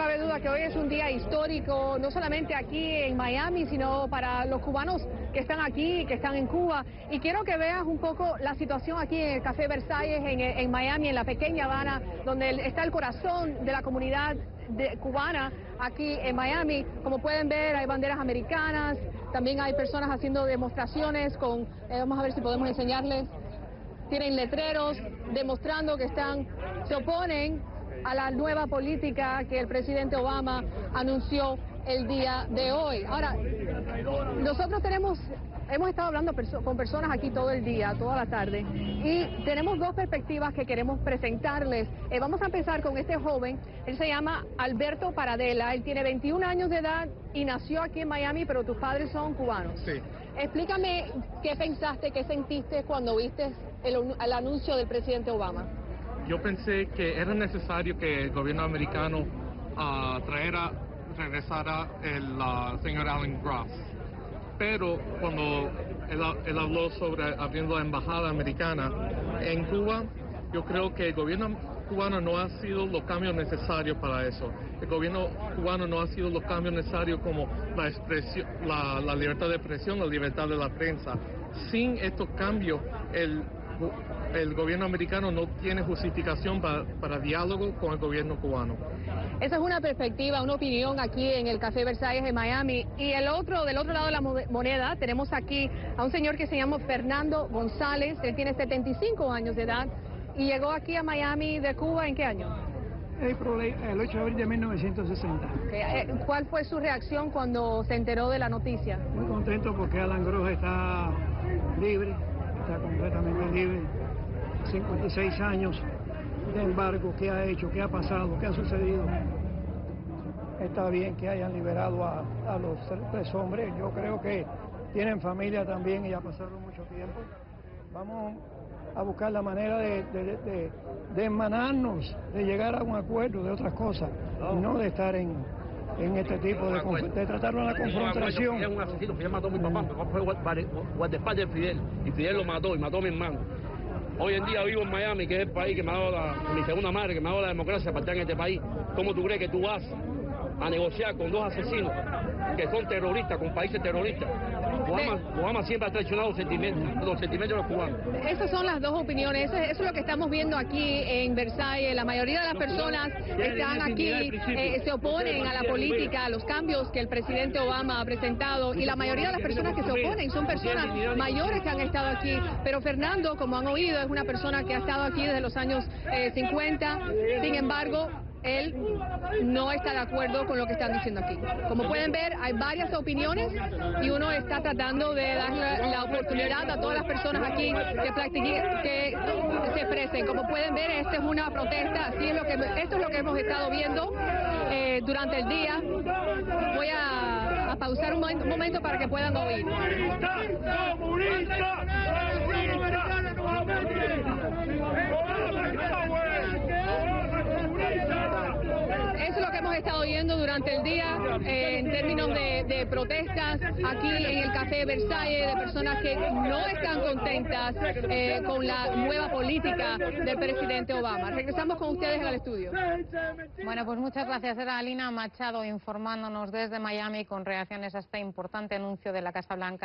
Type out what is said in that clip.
cabe duda que hoy es un día histórico, no solamente aquí en Miami, sino para los cubanos que están aquí, que están en Cuba. Y quiero que veas un poco la situación aquí en el Café Versalles, en Miami, en la pequeña Habana, donde está el corazón de la comunidad cubana aquí en Miami. Como pueden ver, hay banderas americanas, también hay personas haciendo demostraciones con, vamos a ver si podemos enseñarles, tienen letreros demostrando que se oponen a la nueva política que el presidente Obama anunció el día de hoy. Ahora, nosotros hemos estado hablando con personas aquí todo el día, toda la tarde, y tenemos dos perspectivas que queremos presentarles. Vamos a empezar con este joven, él se llama Alberto Paradela, él tiene 21 años de edad y nació aquí en Miami, pero tus padres son cubanos. Sí. Explícame qué pensaste, qué sentiste cuando viste el anuncio del presidente Obama. Yo pensé que era necesario que el gobierno americano regresara la señora Alan Gross. Pero cuando él habló sobre abriendo la embajada americana en Cuba, yo creo que el gobierno cubano no ha sido los cambios necesarios para eso. El gobierno cubano no ha sido los cambios necesarios como la libertad de expresión, la libertad de la prensa. Sin estos cambios, el gobierno americano no tiene justificación para diálogo con el gobierno cubano. Esa es una perspectiva, una opinión aquí en el Café Versalles de Miami. Y del otro lado de la moneda tenemos aquí a un señor que se llama Fernando González. Él tiene 75 años de edad y llegó aquí a Miami de Cuba, ¿en qué año? El 8 de abril de 1960. ¿Cuál fue su reacción cuando se enteró de la noticia? Muy contento porque Alan Gross está libre, está completamente libre. 56 años de embargo, ¿qué ha hecho? ¿Qué ha pasado? ¿Qué ha sucedido? Está bien que hayan liberado a los tres hombres. Yo creo que tienen familia también y ya pasaron mucho tiempo. Vamos a buscar la manera de hermanarnos, de llegar a un acuerdo de otras cosas, y no de estar en este tipo de tratarlo en la confrontación. Es un asesino, Fidel mató a mi papá, mi papá fue guardaespaldas de Fidel, y Fidel lo mató, y mató a mi hermano. Hoy en día vivo en Miami, que es el país que me ha dado mi segunda madre, que me ha dado la democracia para estar en este país. ¿Cómo tú crees que tú vas a negociar con dos asesinos que son terroristas, con países terroristas? Obama siempre ha traicionado los sentimientos de los cubanos. Esas son las dos opiniones, eso es lo que estamos viendo aquí en Versalles. La mayoría de las personas están aquí, se oponen a la política, a los cambios que el presidente Obama ha presentado, y la mayoría de las personas que se oponen son personas mayores que han estado aquí. Pero Fernando, como han oído, es una persona que ha estado aquí desde los años 50, sin embargo, él no está de acuerdo con lo que están diciendo aquí. Como pueden ver, hay varias opiniones y uno está tratando de dar la oportunidad a todas las personas aquí que se expresen. Como pueden ver, esta es una protesta, esto es lo que hemos estado viendo durante el día. Voy a pausar un momento para que puedan oír. Eso es lo que hemos estado viendo durante el día en términos de protestas aquí en el Café Versalles, de personas que no están contentas con la nueva política del presidente Obama. Regresamos con ustedes al estudio. Bueno, pues muchas gracias. Era Alina Machado informándonos desde Miami con reacciones a este importante anuncio de la Casa Blanca.